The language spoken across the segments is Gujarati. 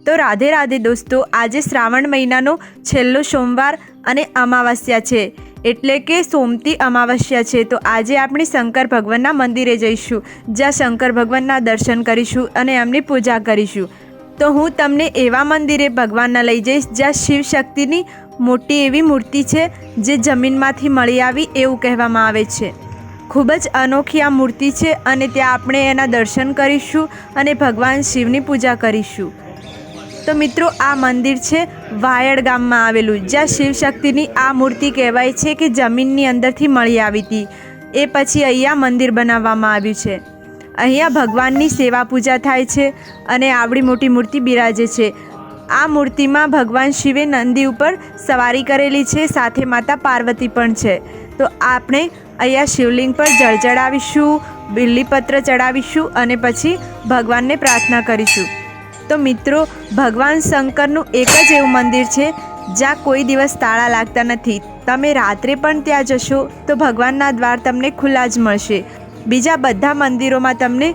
તો રાધે રાધે દોસ્તો, આજે શ્રાવણ મહિનાનો છેલ્લો સોમવાર અને અમાવસ્યા છે, એટલે કે સોમતી અમાવસ્યા છે। તો આજે આપણે શંકર ભગવાનના મંદિરે જઈશું, જ્યાં શંકર ભગવાનના દર્શન કરીશું અને એમની પૂજા કરીશું। તો હું તમને એવા મંદિરે ભગવાનના લઈ જઈશ જ્યાં શિવ શક્તિની મોટી એવી મૂર્તિ છે, જે જમીનમાંથી મળી આવી એવું કહેવામાં આવે છે। ખૂબ જ અનોખી આ મૂર્તિ છે અને ત્યાં આપણે એના દર્શન કરીશું અને ભગવાન શિવની પૂજા કરીશું। તો મિત્રો, આ મંદિર છે વાયડ ગામમાં આવેલું, જ્યાં શિવશક્તિની આ મૂર્તિ કહેવાય છે કે જમીનની અંદરથી મળી આવી હતી। એ પછી અહીંયા મંદિર બનાવવામાં આવ્યું છે। અહીંયા ભગવાનની સેવા પૂજા થાય છે અને આવડી મોટી મૂર્તિ બિરાજે છે। આ મૂર્તિમાં ભગવાન શિવે નંદી ઉપર સવારી કરેલી છે, સાથે માતા પાર્વતી પણ છે। તો આપણે અહીંયા શિવલિંગ પર જળ ચડાવીશું, બિલ્લીપત્ર ચડાવીશું અને પછી ભગવાનને પ્રાર્થના કરીશું। તો મિત્રો, ભગવાન શંકરનું એક જ એવું મંદિર છે જ્યાં કોઈ દિવસ તાળા લાગતા નથી। તમે રાત્રે પણ ત્યાં જશો તો ભગવાનના દ્વાર તમને ખુલ્લા જ મળશે। બીજા બધા મંદિરોમાં તમને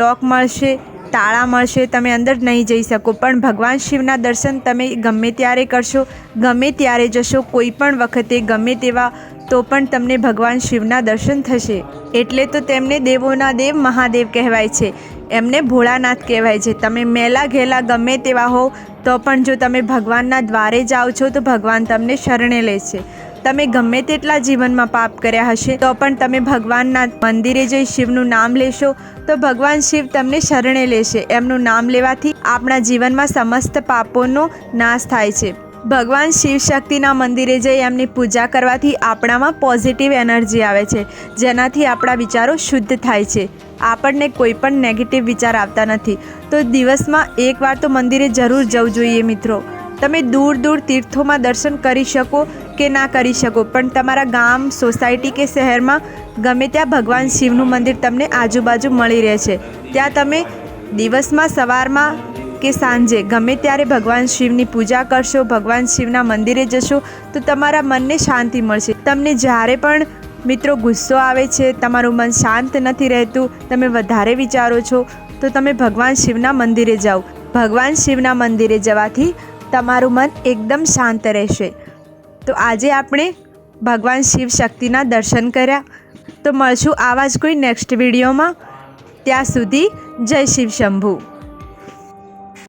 લોક મળશે, તાળા મળશે, તમે અંદર નહીં જઈ શકો, પણ ભગવાન શિવના દર્શન તમે ગમે ત્યારે કરશો, ગમે ત્યારે જશો, કોઈ પણ વખતે, ગમે તેવા તો પણ તમને ભગવાન શિવના દર્શન થશે। એટલે તો તેમને દેવોના દેવ મહાદેવ કહેવાય છે, એમને ભોળાનાથ કહેવાય છે। તમે મેલા ઘેલા ગમે તેવા હો તો પણ જો તમે ભગવાનના દ્વારે જાઓ છો તો ભગવાન તમને શરણે લેશે। તમે ગમે તેટલા જીવનમાં પાપ કર્યા હશે તો પણ તમે ભગવાનના મંદિરે જઈ શિવનું નામ લેશો તો ભગવાન શિવ તમને શરણે લેશે। એમનું નામ લેવાથી આપણા જીવનમાં સમસ્ત પાપોનો નાશ થાય છે। ભગવાન શિવ શક્તિના મંદિરે જઈ એમની પૂજા કરવાથી આપણામાં પોઝિટિવ એનર્જી આવે છે, જેનાથી આપણા વિચારો શુદ્ધ થાય છે। આપણને કોઈ પણ નેગેટિવ વિચાર આવતા નથી। તો દિવસમાં એકવાર તો મંદિરે જરૂર જવું જોઈએ મિત્રો। તમે દૂર દૂર તીર્થોમાં દર્શન કરી શકો કે ના કરી શકો, પણ તમારા ગામ, સોસાયટી કે શહેરમાં ગમે ત્યાં ભગવાન શિવનું મંદિર તમને આજુબાજુ મળી રહે છે। ત્યાં તમે દિવસમાં, સવારમાં કે સાંજે ગમે ત્યારે ભગવાન શિવની પૂજા કરશો, ભગવાન શિવના મંદિરે જશો તો તમારા મનને શાંતિ મળશે। તમને જ્યારે પણ મિત્રો ગુસ્સો આવે છે, તમારું મન શાંત નથી રહેતું, તમે વધારે વિચારો છો, તો તમે ભગવાન શિવના મંદિરે જાઓ। ભગવાન શિવના મંદિરે જવાથી તમારું મન એકદમ શાંત રહેશે। તો આજે આપણે ભગવાન શિવ શક્તિના દર્શન કર્યા। તો મળશું આવા જ કોઈ નેક્સ્ટ વિડીયોમાં। ત્યાં સુધી જય શિવ શંભુ।